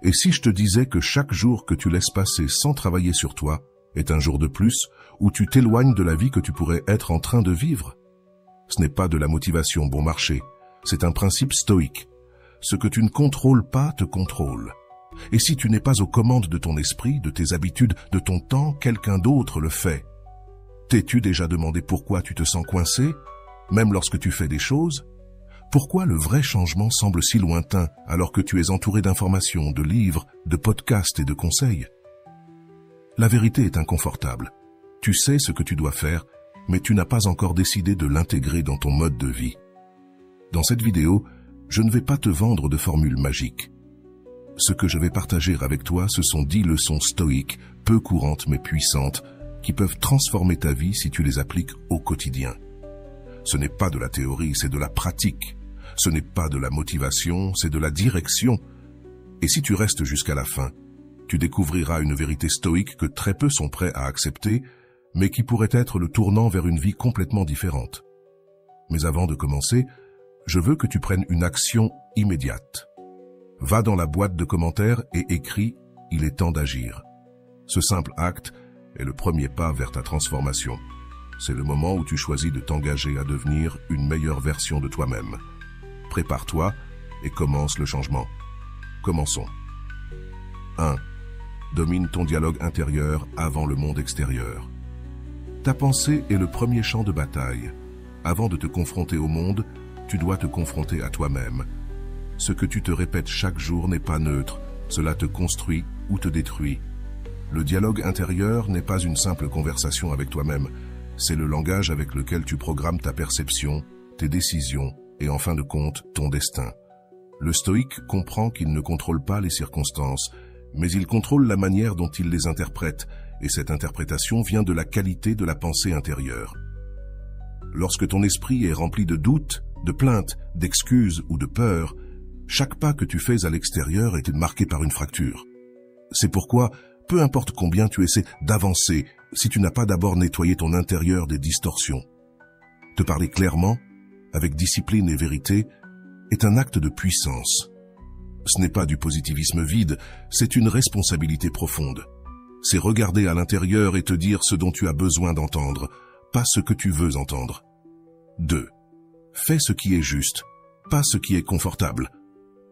Et si je te disais que chaque jour que tu laisses passer sans travailler sur toi est un jour de plus où tu t'éloignes de la vie que tu pourrais être en train de vivre? Ce n'est pas de la motivation bon marché, c'est un principe stoïque. Ce que tu ne contrôles pas te contrôle. Et si tu n'es pas aux commandes de ton esprit, de tes habitudes, de ton temps, quelqu'un d'autre le fait. T'es-tu déjà demandé pourquoi tu te sens coincé, même lorsque tu fais des choses? Pourquoi le vrai changement semble si lointain alors que tu es entouré d'informations, de livres, de podcasts et de conseils? La vérité est inconfortable. Tu sais ce que tu dois faire, mais tu n'as pas encore décidé de l'intégrer dans ton mode de vie. Dans cette vidéo, je ne vais pas te vendre de formules magiques. Ce que je vais partager avec toi, ce sont 10 leçons stoïques, peu courantes mais puissantes, qui peuvent transformer ta vie si tu les appliques au quotidien. Ce n'est pas de la théorie, c'est de la pratique. Ce n'est pas de la motivation, c'est de la direction. Et si tu restes jusqu'à la fin, tu découvriras une vérité stoïque que très peu sont prêts à accepter, mais qui pourrait être le tournant vers une vie complètement différente. Mais avant de commencer, je veux que tu prennes une action immédiate. Va dans la boîte de commentaires et écris « Il est temps d'agir ». Ce simple acte est le premier pas vers ta transformation. C'est le moment où tu choisis de t'engager à devenir une meilleure version de toi-même. Prépare-toi et commence le changement. Commençons. 1. Domine ton dialogue intérieur avant le monde extérieur. Ta pensée est le premier champ de bataille. Avant de te confronter au monde, tu dois te confronter à toi-même. Ce que tu te répètes chaque jour n'est pas neutre, cela te construit ou te détruit. Le dialogue intérieur n'est pas une simple conversation avec toi-même, c'est le langage avec lequel tu programmes ta perception, tes décisions et en fin de compte, ton destin. Le stoïque comprend qu'il ne contrôle pas les circonstances, mais il contrôle la manière dont il les interprète, et cette interprétation vient de la qualité de la pensée intérieure. Lorsque ton esprit est rempli de doutes, de plaintes, d'excuses ou de peurs, chaque pas que tu fais à l'extérieur est marqué par une fracture. C'est pourquoi, peu importe combien tu essaies d'avancer, si tu n'as pas d'abord nettoyé ton intérieur des distorsions. Te parler clairement, avec discipline et vérité, est un acte de puissance. Ce n'est pas du positivisme vide, c'est une responsabilité profonde. C'est regarder à l'intérieur et te dire ce dont tu as besoin d'entendre, pas ce que tu veux entendre. 2. Fais ce qui est juste, pas ce qui est confortable.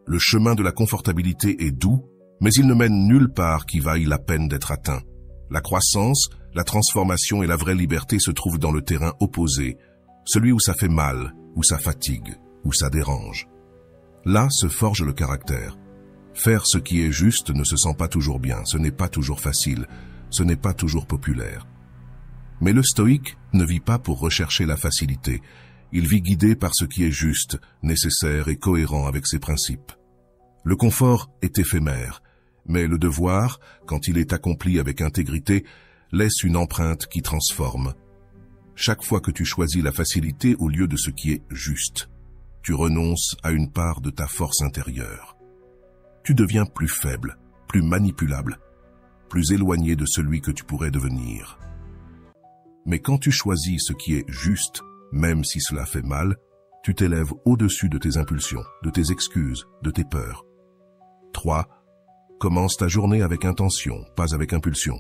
Le chemin de la confortabilité est doux, mais il ne mène nulle part qui vaille la peine d'être atteint. La croissance, la transformation et la vraie liberté se trouvent dans le terrain opposé, celui où ça fait mal, où ça fatigue, où ça dérange. Là se forge le caractère. Faire ce qui est juste ne se sent pas toujours bien, ce n'est pas toujours facile, ce n'est pas toujours populaire. Mais le stoïque ne vit pas pour rechercher la facilité. Il vit guidé par ce qui est juste, nécessaire et cohérent avec ses principes. Le confort est éphémère, mais le devoir, quand il est accompli avec intégrité, laisse une empreinte qui transforme. Chaque fois que tu choisis la facilité au lieu de ce qui est juste, tu renonces à une part de ta force intérieure. Tu deviens plus faible, plus manipulable, plus éloigné de celui que tu pourrais devenir. Mais quand tu choisis ce qui est juste, même si cela fait mal, tu t'élèves au-dessus de tes impulsions, de tes excuses, de tes peurs. 3. Commence ta journée avec intention, pas avec impulsion.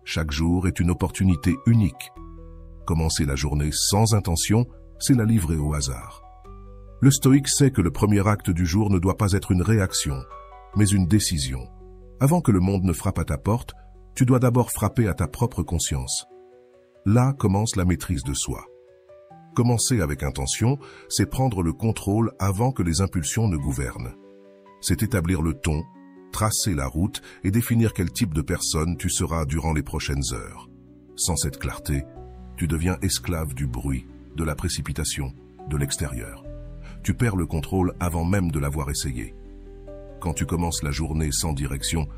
Chaque jour est une opportunité unique. Commencer la journée sans intention, c'est la livrer au hasard. Le stoïque sait que le premier acte du jour ne doit pas être une réaction, mais une décision. Avant que le monde ne frappe à ta porte, tu dois d'abord frapper à ta propre conscience. Là commence la maîtrise de soi. Commencer avec intention, c'est prendre le contrôle avant que les impulsions ne gouvernent. C'est établir le ton, tracer la route et définir quel type de personne tu seras durant les prochaines heures. Sans cette clarté, tu deviens esclave du bruit, de la précipitation, de l'extérieur. Tu perds le contrôle avant même de l'avoir essayé. Quand tu commences la journée sans direction,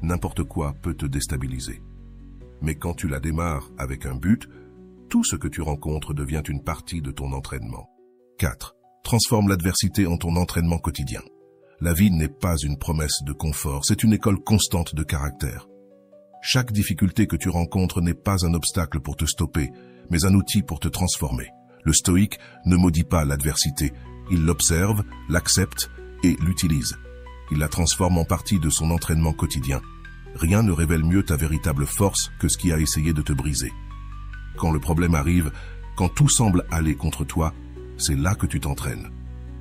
n'importe quoi peut te déstabiliser. Mais quand tu la démarres avec un but, tout ce que tu rencontres devient une partie de ton entraînement. 4. Transforme l'adversité en ton entraînement quotidien. La vie n'est pas une promesse de confort, c'est une école constante de caractère. Chaque difficulté que tu rencontres n'est pas un obstacle pour te stopper, mais un outil pour te transformer. Le stoïque ne maudit pas l'adversité, il l'observe, l'accepte et l'utilise. Il la transforme en partie de son entraînement quotidien. Rien ne révèle mieux ta véritable force que ce qui a essayé de te briser. Quand le problème arrive, quand tout semble aller contre toi, c'est là que tu t'entraînes.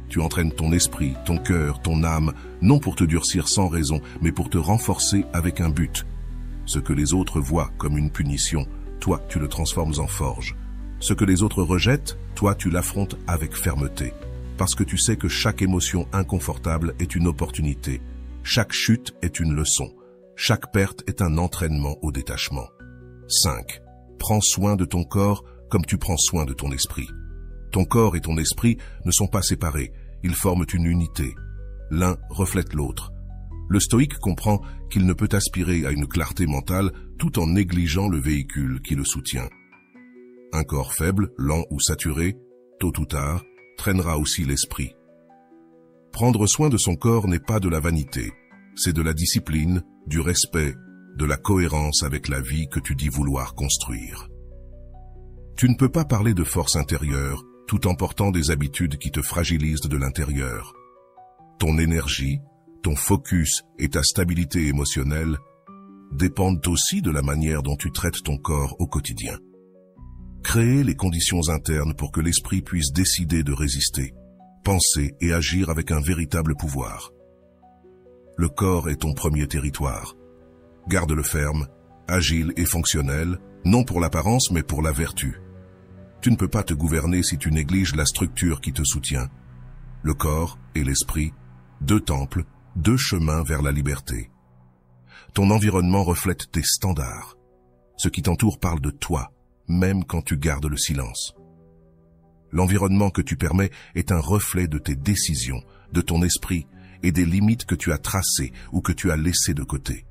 Tu entraînes ton esprit, ton cœur, ton âme, non pour te durcir sans raison, mais pour te renforcer avec un but. Ce que les autres voient comme une punition, toi, tu le transformes en forge. Ce que les autres rejettent, toi, tu l'affrontes avec fermeté. Parce que tu sais que chaque émotion inconfortable est une opportunité. Chaque chute est une leçon. Chaque perte est un entraînement au détachement. 5. Prends soin de ton corps comme tu prends soin de ton esprit. Ton corps et ton esprit ne sont pas séparés, ils forment une unité. L'un reflète l'autre. Le stoïque comprend qu'il ne peut aspirer à une clarté mentale tout en négligeant le véhicule qui le soutient. Un corps faible, lent ou saturé, tôt ou tard, traînera aussi l'esprit. Prendre soin de son corps n'est pas de la vanité, c'est de la discipline, du respect, de la cohérence avec la vie que tu dis vouloir construire. Tu ne peux pas parler de force intérieure tout en portant des habitudes qui te fragilisent de l'intérieur. Ton énergie, ton focus et ta stabilité émotionnelle dépendent aussi de la manière dont tu traites ton corps au quotidien. Créer les conditions internes pour que l'esprit puisse décider de résister, penser et agir avec un véritable pouvoir. Le corps est ton premier territoire. Garde-le ferme, agile et fonctionnel, non pour l'apparence mais pour la vertu. Tu ne peux pas te gouverner si tu négliges la structure qui te soutient. Le corps et l'esprit, deux temples, deux chemins vers la liberté. Ton environnement reflète tes standards. Ce qui t'entoure parle de toi, même quand tu gardes le silence. L'environnement que tu permets est un reflet de tes décisions, de ton esprit et des limites que tu as tracées ou que tu as laissées de côté.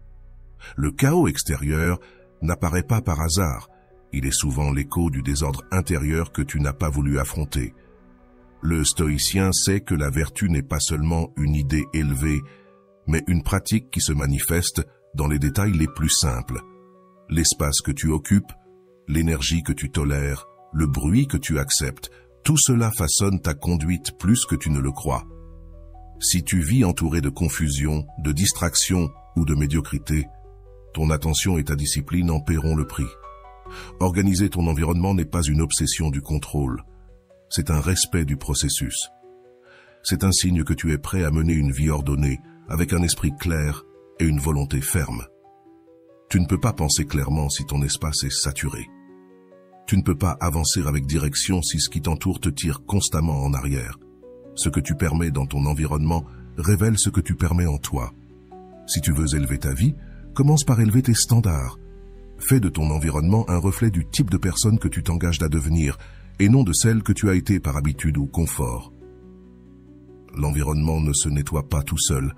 Le chaos extérieur n'apparaît pas par hasard. Il est souvent l'écho du désordre intérieur que tu n'as pas voulu affronter. Le stoïcien sait que la vertu n'est pas seulement une idée élevée, mais une pratique qui se manifeste dans les détails les plus simples. L'espace que tu occupes, l'énergie que tu tolères, le bruit que tu acceptes, tout cela façonne ta conduite plus que tu ne le crois. Si tu vis entouré de confusion, de distraction ou de médiocrité, ton attention et ta discipline en paieront le prix. Organiser ton environnement n'est pas une obsession du contrôle, c'est un respect du processus. C'est un signe que tu es prêt à mener une vie ordonnée, avec un esprit clair et une volonté ferme. Tu ne peux pas penser clairement si ton espace est saturé. Tu ne peux pas avancer avec direction si ce qui t'entoure te tire constamment en arrière. Ce que tu permets dans ton environnement révèle ce que tu permets en toi. Si tu veux élever ta vie, commence par élever tes standards. Fais de ton environnement un reflet du type de personne que tu t'engages à devenir, et non de celle que tu as été par habitude ou confort. L'environnement ne se nettoie pas tout seul.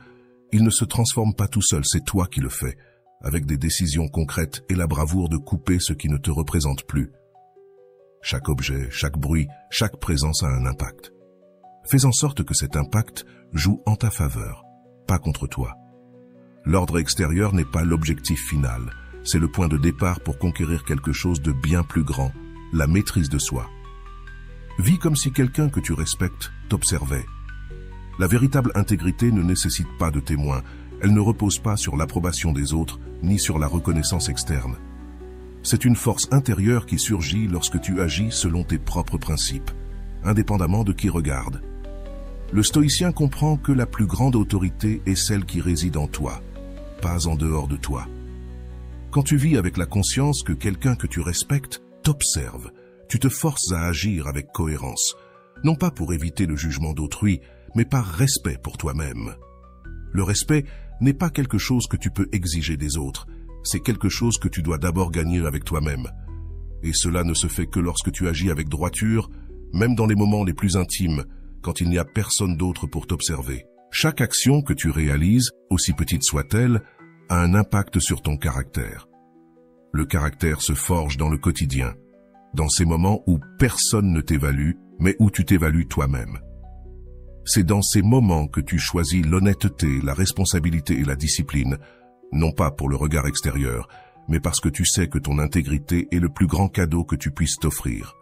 Il ne se transforme pas tout seul, c'est toi qui le fais, avec des décisions concrètes et la bravoure de couper ce qui ne te représente plus. Chaque objet, chaque bruit, chaque présence a un impact. Fais en sorte que cet impact joue en ta faveur, pas contre toi. L'ordre extérieur n'est pas l'objectif final, c'est le point de départ pour conquérir quelque chose de bien plus grand, la maîtrise de soi. Vis comme si quelqu'un que tu respectes t'observait. La véritable intégrité ne nécessite pas de témoins, elle ne repose pas sur l'approbation des autres, ni sur la reconnaissance externe. C'est une force intérieure qui surgit lorsque tu agis selon tes propres principes, indépendamment de qui regarde. Le stoïcien comprend que la plus grande autorité est celle qui réside en toi, pas en dehors de toi. Quand tu vis avec la conscience que quelqu'un que tu respectes t'observe, tu te forces à agir avec cohérence, non pas pour éviter le jugement d'autrui, mais par respect pour toi-même. Le respect n'est pas quelque chose que tu peux exiger des autres, c'est quelque chose que tu dois d'abord gagner avec toi-même. Et cela ne se fait que lorsque tu agis avec droiture, même dans les moments les plus intimes, quand il n'y a personne d'autre pour t'observer. Chaque action que tu réalises, aussi petite soit-elle, a un impact sur ton caractère. Le caractère se forge dans le quotidien, dans ces moments où personne ne t'évalue, mais où tu t'évalues toi-même. C'est dans ces moments que tu choisis l'honnêteté, la responsabilité et la discipline, non pas pour le regard extérieur, mais parce que tu sais que ton intégrité est le plus grand cadeau que tu puisses t'offrir.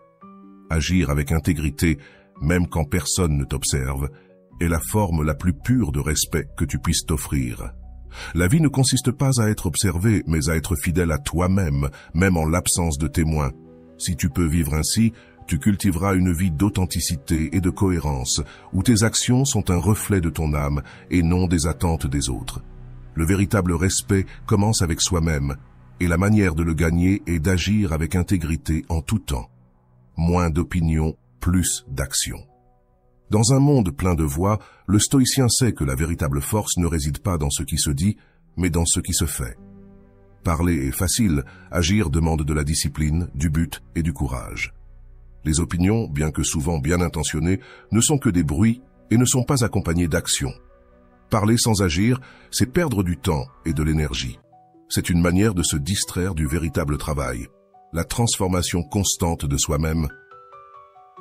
Agir avec intégrité, même quand personne ne t'observe, est la forme la plus pure de respect que tu puisses t'offrir. La vie ne consiste pas à être observé, mais à être fidèle à toi-même, même en l'absence de témoins. Si tu peux vivre ainsi, tu cultiveras une vie d'authenticité et de cohérence, où tes actions sont un reflet de ton âme et non des attentes des autres. Le véritable respect commence avec soi-même, et la manière de le gagner est d'agir avec intégrité en tout temps. Moins d'opinions, plus d'action. Dans un monde plein de voix, le stoïcien sait que la véritable force ne réside pas dans ce qui se dit, mais dans ce qui se fait. Parler est facile, agir demande de la discipline, du but et du courage. Les opinions, bien que souvent bien intentionnées, ne sont que des bruits et ne sont pas accompagnées d'action. Parler sans agir, c'est perdre du temps et de l'énergie. C'est une manière de se distraire du véritable travail, la transformation constante de soi-même.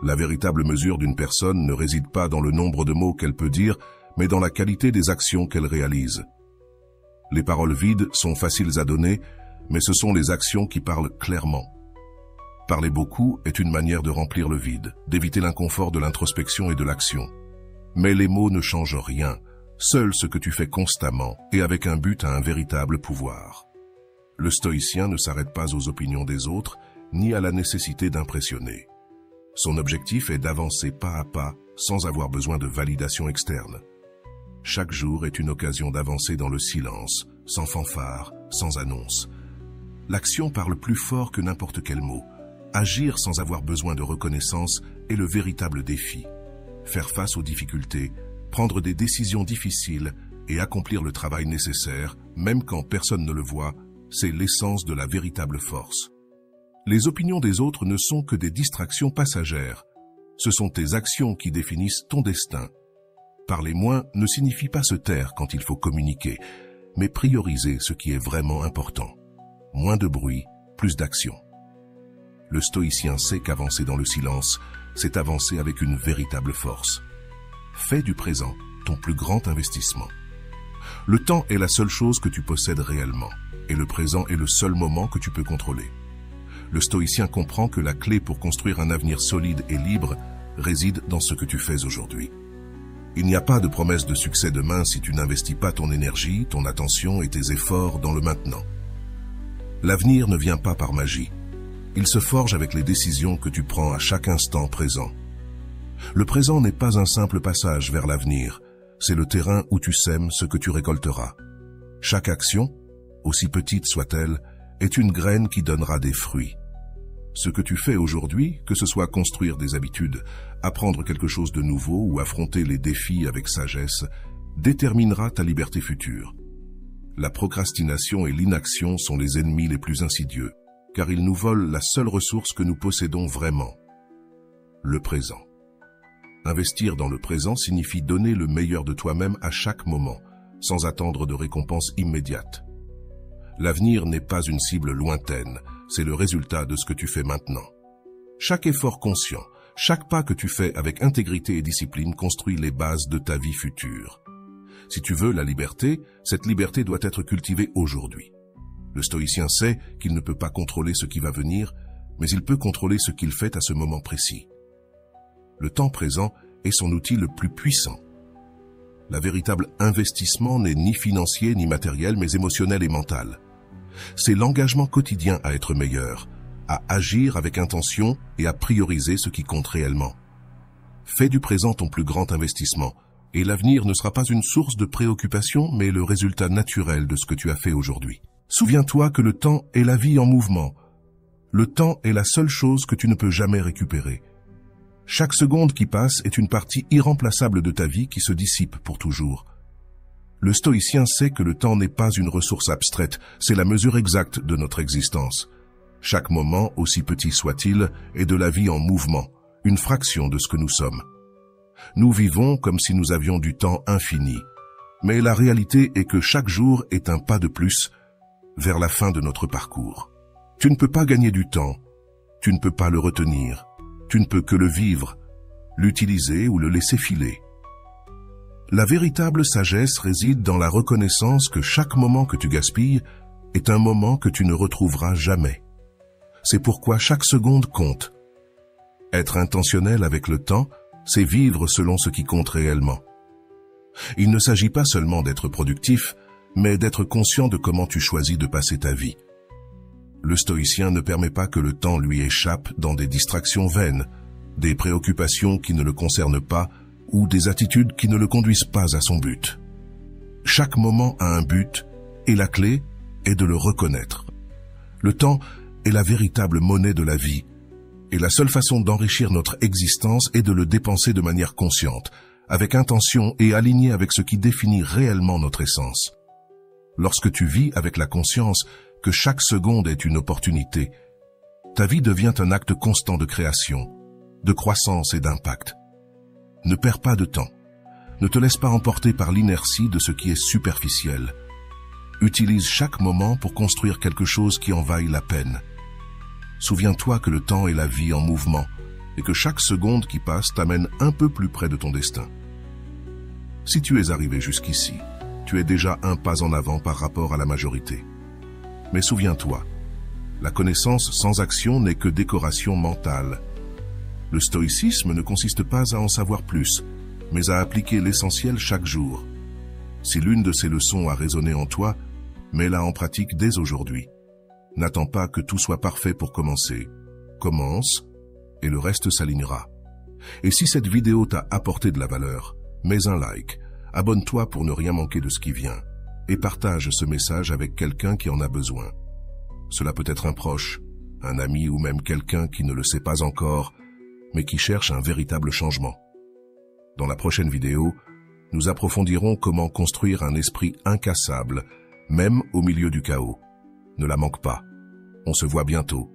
La véritable mesure d'une personne ne réside pas dans le nombre de mots qu'elle peut dire, mais dans la qualité des actions qu'elle réalise. Les paroles vides sont faciles à donner, mais ce sont les actions qui parlent clairement. Parler beaucoup est une manière de remplir le vide, d'éviter l'inconfort de l'introspection et de l'action. Mais les mots ne changent rien, seul ce que tu fais constamment et avec un but a un véritable pouvoir. Le stoïcien ne s'arrête pas aux opinions des autres, ni à la nécessité d'impressionner. Son objectif est d'avancer pas à pas, sans avoir besoin de validation externe. Chaque jour est une occasion d'avancer dans le silence, sans fanfare, sans annonce. L'action parle plus fort que n'importe quel mot. Agir sans avoir besoin de reconnaissance est le véritable défi. Faire face aux difficultés, prendre des décisions difficiles et accomplir le travail nécessaire, même quand personne ne le voit, c'est l'essence de la véritable force. Les opinions des autres ne sont que des distractions passagères. Ce sont tes actions qui définissent ton destin. Parler moins ne signifie pas se taire quand il faut communiquer, mais prioriser ce qui est vraiment important. Moins de bruit, plus d'action. Le stoïcien sait qu'avancer dans le silence, c'est avancer avec une véritable force. Fais du présent ton plus grand investissement. Le temps est la seule chose que tu possèdes réellement, et le présent est le seul moment que tu peux contrôler. Le stoïcien comprend que la clé pour construire un avenir solide et libre réside dans ce que tu fais aujourd'hui. Il n'y a pas de promesse de succès demain si tu n'investis pas ton énergie, ton attention et tes efforts dans le maintenant. L'avenir ne vient pas par magie. Il se forge avec les décisions que tu prends à chaque instant présent. Le présent n'est pas un simple passage vers l'avenir, c'est le terrain où tu sèmes ce que tu récolteras. Chaque action, aussi petite soit-elle, est une graine qui donnera des fruits. Ce que tu fais aujourd'hui, que ce soit construire des habitudes, apprendre quelque chose de nouveau ou affronter les défis avec sagesse, déterminera ta liberté future. La procrastination et l'inaction sont les ennemis les plus insidieux, car ils nous volent la seule ressource que nous possédons vraiment, le présent. Investir dans le présent signifie donner le meilleur de toi-même à chaque moment, sans attendre de récompense immédiate. L'avenir n'est pas une cible lointaine, c'est le résultat de ce que tu fais maintenant. Chaque effort conscient, chaque pas que tu fais avec intégrité et discipline construit les bases de ta vie future. Si tu veux la liberté, cette liberté doit être cultivée aujourd'hui. Le stoïcien sait qu'il ne peut pas contrôler ce qui va venir, mais il peut contrôler ce qu'il fait à ce moment précis. Le temps présent est son outil le plus puissant. Le véritable investissement n'est ni financier ni matériel, mais émotionnel et mental. C'est l'engagement quotidien à être meilleur, à agir avec intention et à prioriser ce qui compte réellement. Fais du présent ton plus grand investissement, et l'avenir ne sera pas une source de préoccupation, mais le résultat naturel de ce que tu as fait aujourd'hui. Souviens-toi que le temps est la vie en mouvement. Le temps est la seule chose que tu ne peux jamais récupérer. Chaque seconde qui passe est une partie irremplaçable de ta vie qui se dissipe pour toujours. Le stoïcien sait que le temps n'est pas une ressource abstraite, c'est la mesure exacte de notre existence. Chaque moment, aussi petit soit-il, est de la vie en mouvement, une fraction de ce que nous sommes. Nous vivons comme si nous avions du temps infini, mais la réalité est que chaque jour est un pas de plus vers la fin de notre parcours. Tu ne peux pas gagner du temps, tu ne peux pas le retenir, tu ne peux que le vivre, l'utiliser ou le laisser filer. La véritable sagesse réside dans la reconnaissance que chaque moment que tu gaspilles est un moment que tu ne retrouveras jamais. C'est pourquoi chaque seconde compte. Être intentionnel avec le temps, c'est vivre selon ce qui compte réellement. Il ne s'agit pas seulement d'être productif, mais d'être conscient de comment tu choisis de passer ta vie. Le stoïcien ne permet pas que le temps lui échappe dans des distractions vaines, des préoccupations qui ne le concernent pas ou des attitudes qui ne le conduisent pas à son but. Chaque moment a un but et la clé est de le reconnaître. Le temps est la véritable monnaie de la vie et la seule façon d'enrichir notre existence est de le dépenser de manière consciente, avec intention et aligné avec ce qui définit réellement notre essence. Lorsque tu vis avec la conscience que chaque seconde est une opportunité, ta vie devient un acte constant de création, de croissance et d'impact. Ne perds pas de temps. Ne te laisse pas emporter par l'inertie de ce qui est superficiel. Utilise chaque moment pour construire quelque chose qui en vaille la peine. Souviens-toi que le temps est la vie en mouvement et que chaque seconde qui passe t'amène un peu plus près de ton destin. Si tu es arrivé jusqu'ici, tu es déjà un pas en avant par rapport à la majorité. Mais souviens-toi, la connaissance sans action n'est que décoration mentale. Le stoïcisme ne consiste pas à en savoir plus, mais à appliquer l'essentiel chaque jour. Si l'une de ces leçons a résonné en toi, mets-la en pratique dès aujourd'hui. N'attends pas que tout soit parfait pour commencer. Commence, et le reste s'alignera. Et si cette vidéo t'a apporté de la valeur, mets un like, abonne-toi pour ne rien manquer de ce qui vient, et partage ce message avec quelqu'un qui en a besoin. Cela peut être un proche, un ami ou même quelqu'un qui ne le sait pas encore, mais qui cherche un véritable changement. Dans la prochaine vidéo, nous approfondirons comment construire un esprit incassable, même au milieu du chaos. Ne la manque pas. On se voit bientôt.